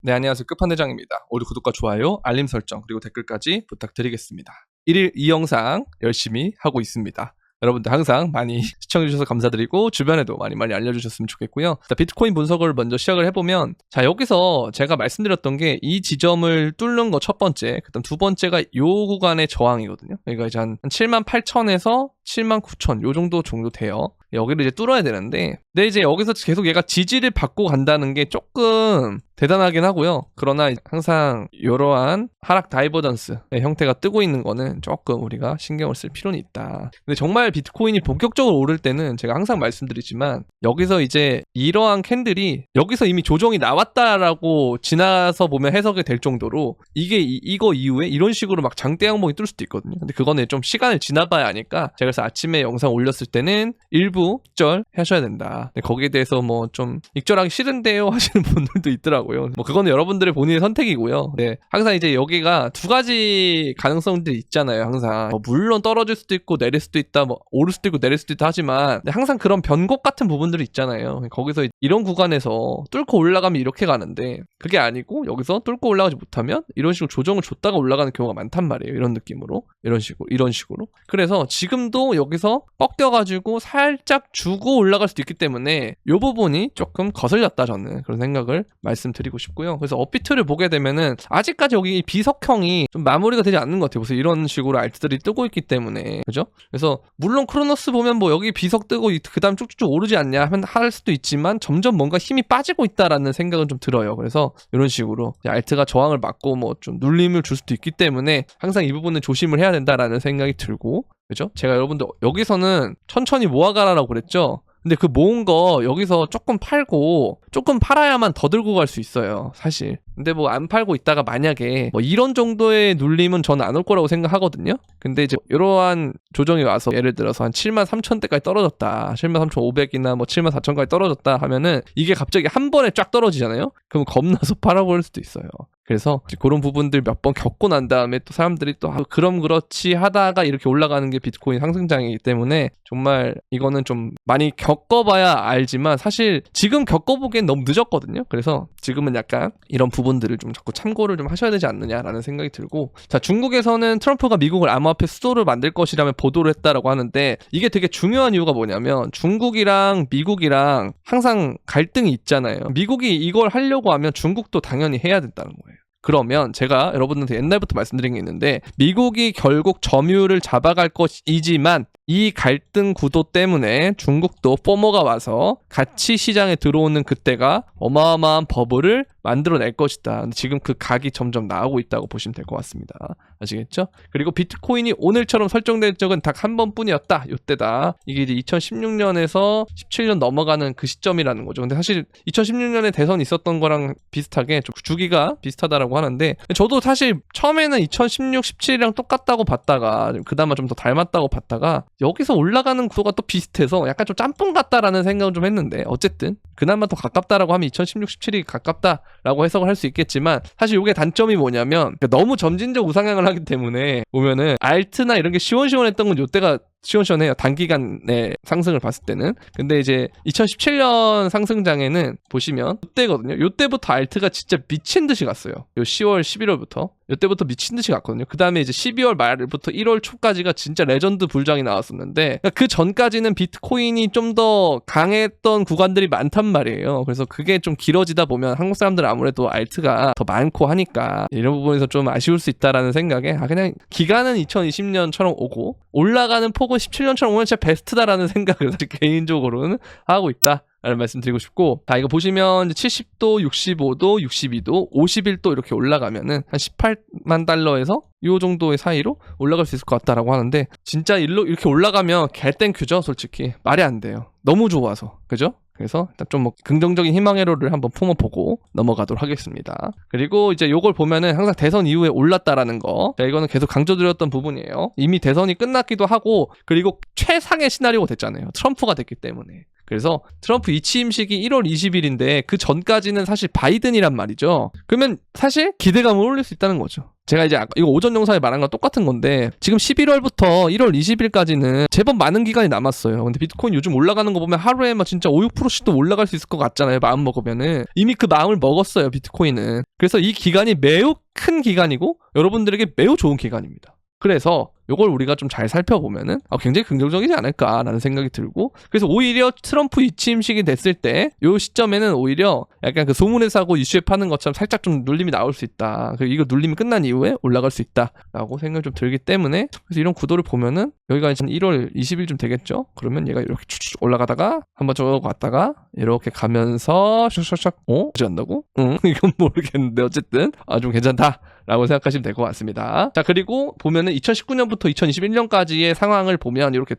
네, 안녕하세요. 끝판대장입니다. 오늘 구독과 좋아요, 알림 설정, 그리고 댓글까지 부탁드리겠습니다. 1일 이 영상 열심히 하고 있습니다. 여러분들 항상 많이 시청해주셔서 감사드리고 주변에도 많이 알려주셨으면 좋겠고요. 자, 비트코인 분석을 먼저 시작을 해보면, 자, 여기서 제가 말씀드렸던 게 이 지점을 뚫는 거 첫 번째, 그다음 두 번째가 요 구간의 저항이거든요. 그러니까 이제 한 78,000에서 79,000 요 정도 돼요. 여기를 이제 뚫어야 되는데, 근데 이제 여기서 계속 얘가 지지를 받고 간다는 게 조금 대단하긴 하고요. 그러나 항상 이러한 하락 다이버전스의 형태가 뜨고 있는 거는 조금 우리가 신경을 쓸 필요는 있다. 근데 정말 비트코인이 본격적으로 오를 때는 제가 항상 말씀드리지만, 여기서 이제 이러한 캔들이 여기서 이미 조정이 나왔다라고 지나서 보면 해석이 될 정도로 이게 이거 이후에 이런 식으로 막 장대 항목이 뜰 수도 있거든요. 근데 그거는 좀 시간을 지나봐야 하니까, 제가 그래서 아침에 영상 올렸을 때는 일부 익절 하셔야 된다. 근데 거기에 대해서 뭐 좀 익절하기 싫은데요 하시는 분들도 있더라고요. 뭐 그거는 여러분들의 본인의 선택이고요. 네, 항상 이제 여기가 두 가지 가능성들이 있잖아요. 항상 뭐 물론 떨어질 수도 있고 내릴 수도 있다, 뭐 오를 수도 있고 내릴 수도 있다 하지만, 항상 그런 변곡 같은 부분들이 있잖아요. 거기서 이런 구간에서 뚫고 올라가면 이렇게 가는데, 그게 아니고 여기서 뚫고 올라가지 못하면 이런 식으로 조정을 줬다가 올라가는 경우가 많단 말이에요. 이런 느낌으로, 이런 식으로. 그래서 지금도 여기서 꺾여가지고 살짝 주고 올라갈 수도 있기 때문에 이 부분이 조금 거슬렸다, 저는 그런 생각을 말씀드리고 싶고요. 그래서 업비트를 보게 되면은 아직까지 여기 비석형이 좀 마무리가 되지 않는 것 같아요. 그래서 이런 식으로 알트들이 뜨고 있기 때문에, 그죠? 그래서 물론 크로노스 보면 뭐 여기 비석 뜨고 그 다음 쭉쭉쭉 오르지 않냐 하면 할 수도 있지만, 점점 뭔가 힘이 빠지고 있다라는 생각은 좀 들어요. 그래서 이런 식으로 알트가 저항을 맞고 뭐 좀 눌림을 줄 수도 있기 때문에 항상 이 부분은 조심을 해야 된다라는 생각이 들고, 그죠? 제가 여러분들 여기서는 천천히 모아가라라고 그랬죠? 근데 그 모은 거 여기서 조금 팔고, 조금 팔아야만 더 들고 갈 수 있어요, 사실. 근데 뭐 안 팔고 있다가 만약에 뭐 이런 정도의 눌림은 저는 안 올 거라고 생각하거든요. 근데 이제 이러한 조정이 와서 예를 들어서 한 73,000대까지 떨어졌다, 73,500이나 뭐 74,000까지 떨어졌다 하면은 이게 갑자기 한 번에 쫙 떨어지잖아요. 그럼 겁나서 팔아버릴 수도 있어요. 그래서 그런 부분들 몇 번 겪고 난 다음에 또 사람들이 또 그럼 그렇지 하다가 이렇게 올라가는 게 비트코인 상승장이기 때문에, 정말 이거는 좀 많이 겪어봐야 알지만 사실 지금 겪어보기엔 너무 늦었거든요. 그래서 지금은 약간 이런 부분들을 좀 자꾸 참고를 좀 하셔야 되지 않느냐라는 생각이 들고, 자, 중국에서는 트럼프가 미국을 암호화폐 수도를 만들 것이라며 보도를 했다라고 하는데, 이게 되게 중요한 이유가 뭐냐면, 중국이랑 미국이랑 항상 갈등이 있잖아요. 미국이 이걸 하려고 하면 중국도 당연히 해야 된다는 거예요. 그러면 제가 여러분들한테 옛날부터 말씀드린 게 있는데, 미국이 결국 점유율을 잡아갈 것이지만 이 갈등 구도 때문에 중국도 포모가 와서 같이 시장에 들어오는 그때가 어마어마한 버블을 만들어낼 것이다. 지금 그 각이 점점 나오고 있다고 보시면 될 것 같습니다. 아시겠죠? 그리고 비트코인이 오늘처럼 설정된 적은 딱 한 번뿐이었다, 이때다. 이게 이제 2016년에서 17년 넘어가는 그 시점이라는 거죠. 근데 사실 2016년에 대선이 있었던 거랑 비슷하게 좀 주기가 비슷하다라고 하는데, 저도 사실 처음에는 2016, 17이랑 똑같다고 봤다가 그나마 좀 더 닮았다고 봤다가 여기서 올라가는 구도가 또 비슷해서 약간 좀 짬뽕 같다라는 생각은 좀 했는데, 어쨌든 그나마 더 가깝다라고 하면 2016, 17이 가깝다라고 해석을 할 수 있겠지만, 사실 이게 단점이 뭐냐면 너무 점진적 우상향을 하기 때문에 보면은 알트나 이런 게 시원시원했던 건 이때가 시원시원해요, 단기간의 상승을 봤을 때는. 근데 이제 2017년 상승장에는 보시면 이때거든요. 이때부터 알트가 진짜 미친 듯이 갔어요. 요 10월, 11월부터 이때부터 미친 듯이 갔거든요. 그 다음에 이제 12월 말부터 1월 초까지가 진짜 레전드 불장이 나왔었는데, 그 전까지는 비트코인이 좀 더 강했던 구간들이 많단 말이에요. 그래서 그게 좀 길어지다 보면 한국 사람들은 아무래도 알트가 더 많고 하니까 이런 부분에서 좀 아쉬울 수 있다라는 생각에, 그냥 기간은 2020년처럼 오고 올라가는 폭은 17년처럼 오면 진짜 베스트다라는 생각을 사실 개인적으로는 하고 있다 라는 말씀 드리고 싶고, 다 이거 보시면 70도, 65도, 62도, 51도 이렇게 올라가면은 한 18만 달러에서 이 정도의 사이로 올라갈 수 있을 것 같다라고 하는데, 진짜 일로 이렇게 올라가면 개땡큐죠, 솔직히. 말이 안 돼요. 너무 좋아서. 그죠? 그래서 일단 좀 뭐 긍정적인 희망의 로를 한번 품어보고 넘어가도록 하겠습니다. 그리고 이제 요걸 보면은 항상 대선 이후에 올랐다라는 거, 이거는 계속 강조드렸던 부분이에요. 이미 대선이 끝났기도 하고, 그리고 최상의 시나리오가 됐잖아요, 트럼프가 됐기 때문에. 그래서 트럼프 취임식이 1월 20일인데 그 전까지는 사실 바이든이란 말이죠. 그러면 사실 기대감을 올릴 수 있다는 거죠. 제가 이제 이거 오전 영상에 말한 건 똑같은 건데 지금 11월부터 1월 20일까지는 제법 많은 기간이 남았어요. 근데 비트코인 요즘 올라가는 거 보면 하루에 막 진짜 5, 6%씩도 올라갈 수 있을 것 같잖아요. 마음 먹으면은. 이미 그 마음을 먹었어요, 비트코인은. 그래서 이 기간이 매우 큰 기간이고 여러분들에게 매우 좋은 기간입니다. 그래서 요걸 우리가 좀 잘 살펴보면은 굉장히 긍정적이지 않을까라는 생각이 들고, 그래서 오히려 트럼프 취임식이 됐을 때 요 시점에는 오히려 약간 그 소문에 사고 이슈에 파는 것처럼 살짝 좀 눌림이 나올 수 있다. 그리고 이거 눌림이 끝난 이후에 올라갈 수 있다라고 생각이 좀 들기 때문에, 그래서 이런 구도를 보면은 여기가 이제 1월 20일쯤 되겠죠. 그러면 얘가 이렇게 쭉쭉 올라가다가 한번 쭉 갔다가 이렇게 가면서 샥샥샥 어디 간다고? 이건 모르겠는데 어쨌든 좀 괜찮다 라고 생각하시면 될 것 같습니다. 자, 그리고 보면은 2019년부터 2021년까지의 상황을 보면 이렇게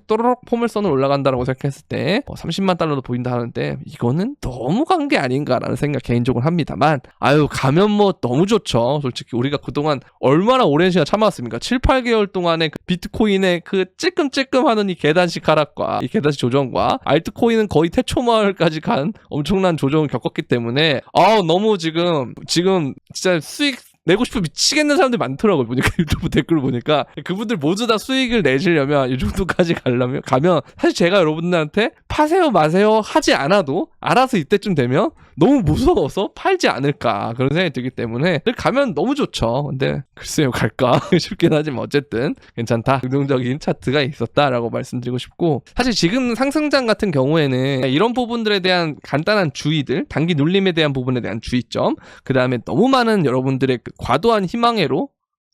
또로록 포물선을 올라간다라고 생각했을 때 30만 달러도 보인다 하는데 이거는 너무 간 게 아닌가라는 생각 개인적으로 합니다만, 가면 뭐 너무 좋죠. 솔직히 우리가 그동안 얼마나 오랜 시간 참아왔습니까? 7, 8개월 동안에 그 비트코인의 그 찔끔찔끔하는 이 계단식 하락과 이 계단식 조정과 알트코인은 거의 태초마을까지 간 엄청난 조정을 겪었기 때문에 너무 지금 진짜 수익 내고 싶어 미치겠는 사람들이 많더라고요. 보니까 유튜브 댓글을 보니까 그분들 모두 다 수익을 내시려면 이 정도까지 가면 사실 제가 여러분들한테 파세요 마세요 하지 않아도 알아서 이때쯤 되면 너무 무서워서 팔지 않을까 그런 생각이 들기 때문에 가면 너무 좋죠. 근데 글쎄요, 갈까 싶긴 하지만 어쨌든 괜찮다, 긍정적인 차트가 있었다라고 말씀드리고 싶고, 사실 지금 상승장 같은 경우에는 이런 부분들에 대한 간단한 주의들, 단기 눌림에 대한 부분에 대한 주의점, 그 다음에 너무 많은 여러분들의 그 과도한 희망회로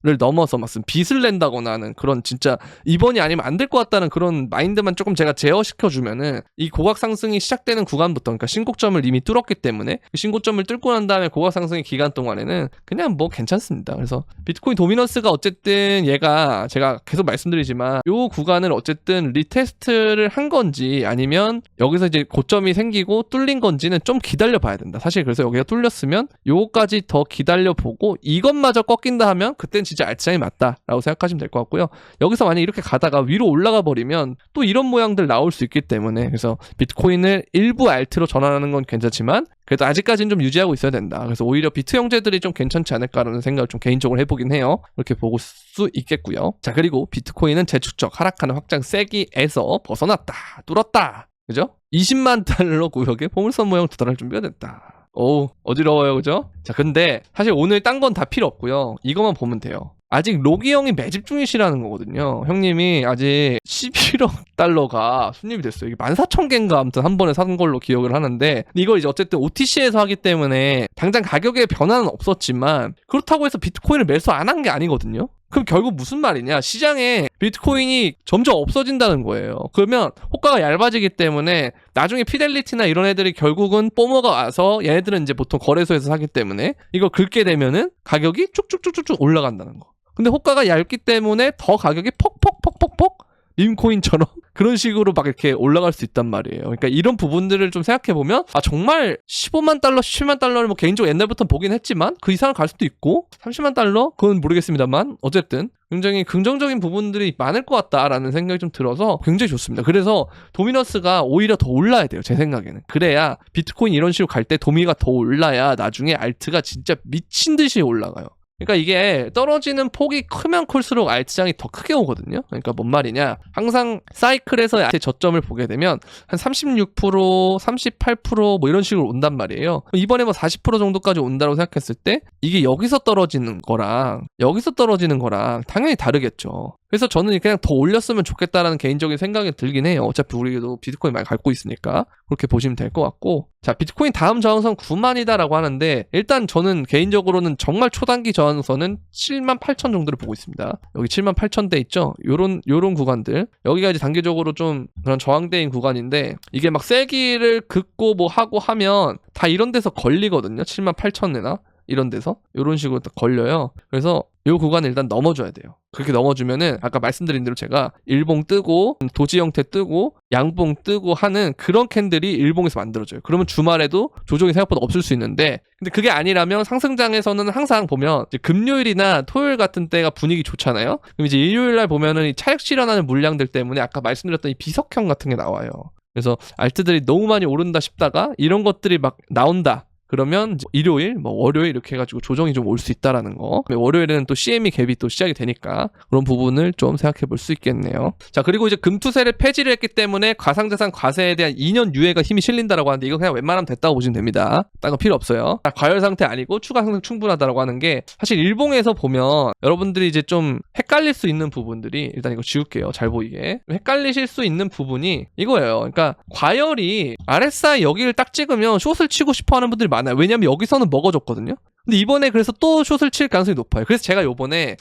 를 넘어서 무슨 빚을 낸다거나 하는 그런, 진짜 이번이 아니면 안 될 것 같다는 그런 마인드만 조금 제가 제어시켜주면은 이 고각 상승이 시작되는 구간부터, 그러니까 신고점을 이미 뚫었기 때문에 그 신고점을 뚫고 난 다음에 고각 상승의 기간 동안에는 그냥 뭐 괜찮습니다. 그래서 비트코인 도미넌스가 어쨌든 얘가 제가 계속 말씀드리지만 요 구간을 어쨌든 리테스트를 한 건지 아니면 여기서 이제 고점이 생기고 뚫린 건지는 좀 기다려 봐야 된다. 사실 그래서 여기가 뚫렸으면 요거까지 더 기다려 보고 이것마저 꺾인다 하면 그땐 진짜 알트장이 맞다라고 생각하시면 될 것 같고요. 여기서 만약 이렇게 가다가 위로 올라가 버리면 또 이런 모양들 나올 수 있기 때문에, 그래서 비트코인을 일부 알트로 전환하는 건 괜찮지만 그래도 아직까지는 좀 유지하고 있어야 된다. 그래서 오히려 비트 형제들이 좀 괜찮지 않을까라는 생각을 좀 개인적으로 해보긴 해요. 이렇게 볼 수 있겠고요. 자, 그리고 비트코인은 재축적 하락하는 확장 세기에서 벗어났다, 뚫었다, 그죠? 20만 달러 구역에 포물선 모형 도달할 준비가 됐다. 어지러워요, 그죠? 자, 근데 사실 오늘 딴 건 다 필요 없고요. 이것만 보면 돼요. 아직 로기 형이 매집 중이시라는 거거든요. 형님이 아직 11억 달러가 수립이 됐어요. 이게 14,000개인가 아무튼 한 번에 산 걸로 기억을 하는데, 이걸 이제 어쨌든 OTC에서 하기 때문에 당장 가격에 변화는 없었지만 그렇다고 해서 비트코인을 매수 안 한 게 아니거든요. 그럼 결국 무슨 말이냐, 시장에 비트코인이 점점 없어진다는 거예요. 그러면 호가가 얇아지기 때문에 나중에 피델리티나 이런 애들이 결국은 뽀모가 와서, 얘네들은 이제 보통 거래소에서 사기 때문에 이거 긁게 되면은 가격이 쭉쭉쭉쭉 올라간다는 거. 근데 호가가 얇기 때문에 더 가격이 퍽퍽퍽퍽퍽 밈코인처럼 그런 식으로 막 이렇게 올라갈 수 있단 말이에요. 그러니까 이런 부분들을 좀 생각해보면 정말 15만 달러, 17만 달러를 뭐 개인적으로 옛날부터 보긴 했지만 그 이상을 갈 수도 있고, 30만 달러? 그건 모르겠습니다만 어쨌든 굉장히 긍정적인 부분들이 많을 것 같다라는 생각이 좀 들어서 굉장히 좋습니다. 그래서 도미너스가 오히려 더 올라야 돼요, 제 생각에는. 그래야 비트코인 이런 식으로 갈 때 도미가 더 올라야 나중에 알트가 진짜 미친 듯이 올라가요. 그러니까 이게 떨어지는 폭이 크면 클수록 알트장이 더 크게 오거든요. 그러니까 뭔 말이냐, 항상 사이클에서 알트의 저점을 보게 되면 한 36%, 38% 이런 식으로 온단 말이에요. 이번에 40% 정도까지 온다고 생각했을 때 이게 여기서 떨어지는 거랑 여기서 떨어지는 거랑 당연히 다르겠죠. 그래서 저는 그냥 더 올렸으면 좋겠다라는 개인적인 생각이 들긴 해요. 어차피 우리도 비트코인 많이 갖고 있으니까 그렇게 보시면 될 것 같고, 자, 비트코인 다음 저항선 9만이다라고 하는데, 일단 저는 개인적으로는 정말 초단기 저항선은 78,000 정도를 보고 있습니다. 여기 78,000대 있죠? 요런 구간들, 여기가 이제 단기적으로 좀 그런 저항대인 구간인데, 이게 막 세기를 긋고 뭐 하고 하면 다 이런 데서 걸리거든요. 78,000에나 이런 데서 이런 식으로 딱 걸려요. 그래서 이 구간을 일단 넘어줘야 돼요. 그렇게 넘어주면은 아까 말씀드린 대로 제가 일봉 뜨고 도지 형태 뜨고 양봉 뜨고 하는 그런 캔들이 일봉에서 만들어져요. 그러면 주말에도 조정이 생각보다 없을 수 있는데, 근데 그게 아니라면 상승장에서는 항상 보면 이제 금요일이나 토요일 같은 때가 분위기 좋잖아요. 그럼 이제 일요일날 보면은 이 차익 실현하는 물량들 때문에 아까 말씀드렸던 이 비석형 같은 게 나와요. 그래서 알트들이 너무 많이 오른다 싶다가 이런 것들이 막 나온다, 그러면 이제 일요일, 뭐 월요일 이렇게 해가지고 조정이 좀 올 수 있다라는 거. 월요일에는 또 CME 갭이 또 시작이 되니까 그런 부분을 좀 생각해 볼 수 있겠네요. 자, 그리고 이제 금투세를 폐지를 했기 때문에 가상자산 과세에 대한 2년 유예가 힘이 실린다라고 하는데 이거 그냥 웬만하면 됐다고 보시면 됩니다. 딴 거 필요 없어요. 과열 상태 아니고 추가 상승 충분하다라고 하는 게 사실 일봉에서 보면 여러분들이 이제 좀 헷갈릴 수 있는 부분들이 일단 이거 지울게요. 잘 보이게. 헷갈리실 수 있는 부분이 이거예요. 그러니까 과열이 RSI 여기를 딱 찍으면 숏을 치고 싶어 하는 분들이 많아요. 왜냐면 여기서는 먹어줬거든요. 근데 이번에 그래서 또 숏을 칠 가능성이 높아요. 그래서 제가 요번에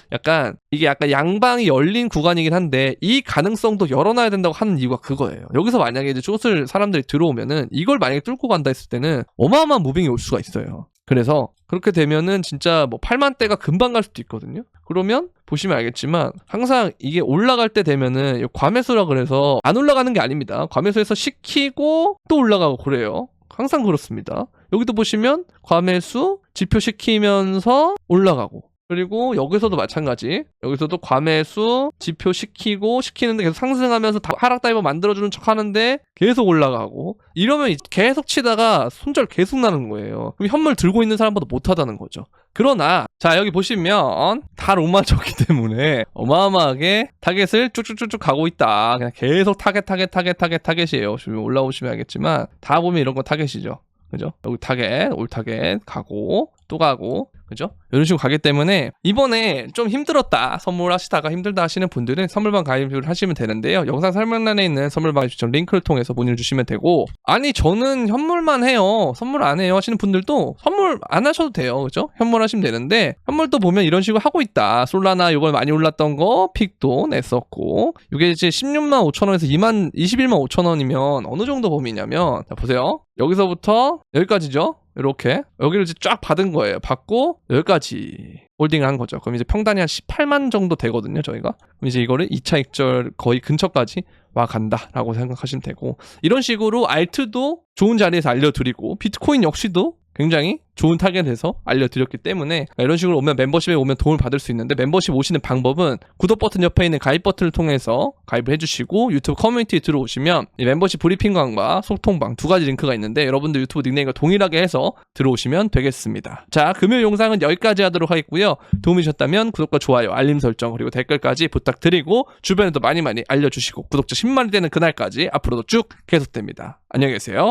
이게 약간 양방이 열린 구간이긴 한데 이 가능성도 열어놔야 된다고 하는 이유가 그거예요. 여기서 만약에 이제 숏을 사람들이 들어오면은 이걸 만약에 뚫고 간다 했을 때는 어마어마한 무빙이 올 수가 있어요. 그래서 그렇게 되면은 진짜 뭐 8만 대가 금방 갈 수도 있거든요. 그러면 보시면 알겠지만 항상 이게 올라갈 때 되면은 과매수라 그래서 안 올라가는 게 아닙니다. 과매수에서 시키고 또 올라가고 그래요. 항상 그렇습니다. 여기도 보시면 과매수 지표시키면서 올라가고 그리고 여기서도 마찬가지. 여기서도 과매수 지표시키고 시키는데 계속 상승하면서 하락 다이버 만들어주는 척 하는데 계속 올라가고 이러면 계속 치다가 손절 계속 나는 거예요. 그럼 현물 들고 있는 사람보다 못하다는 거죠. 그러나 자 여기 보시면 다 로마졌기 때문에 어마어마하게 타겟을 쭉쭉쭉쭉 가고 있다. 그냥 계속 타겟이에요. 지금 올라오시면 알겠지만 다 보면 이런 거 타겟이죠. 그죠? 여기 타겟, 올 타겟 가고 또 가고 그죠? 이런 식으로 가기 때문에 이번에 좀 힘들었다 선물하시다가 힘들다 하시는 분들은 선물방 가입을 하시면 되는데요. 영상 설명란에 있는 선물방 가입 추천 링크를 통해서 문의를 주시면 되고 아니 저는 현물만 해요 선물 안 해요 하시는 분들도 선물 안 하셔도 돼요. 그죠? 현물 하시면 되는데 현물도 보면 이런 식으로 하고 있다. 솔라나 요번에 많이 올랐던 거 픽도 냈었고 이게 이제 16만 5천원에서 21만 5천원이면 어느 정도 범위냐면 자 보세요. 여기서부터 여기까지죠. 이렇게 여기를 이제 쫙 받은 거예요. 받고 여기까지 홀딩을 한 거죠. 그럼 이제 평단이 한 18만 정도 되거든요. 저희가 그럼 이제 이거를 2차 익절 거의 근처까지 와 간다라고 생각하시면 되고 이런 식으로 알트도 좋은 자리에서 알려드리고 비트코인 역시도 굉장히 좋은 타겟에서 알려드렸기 때문에 이런 식으로 오면 멤버십에 오면 도움을 받을 수 있는데 멤버십 오시는 방법은 구독 버튼 옆에 있는 가입 버튼을 통해서 가입을 해주시고 유튜브 커뮤니티에 들어오시면 이 멤버십 브리핑방과 소통방 두 가지 링크가 있는데 여러분들 유튜브 닉네임과 동일하게 해서 들어오시면 되겠습니다. 자 금요일 영상은 여기까지 하도록 하겠고요. 도움이 되셨다면 구독과 좋아요 알림 설정 그리고 댓글까지 부탁드리고 주변에도 많이 알려주시고 구독자 10만이 되는 그날까지 앞으로도 쭉 계속됩니다. 안녕히 계세요.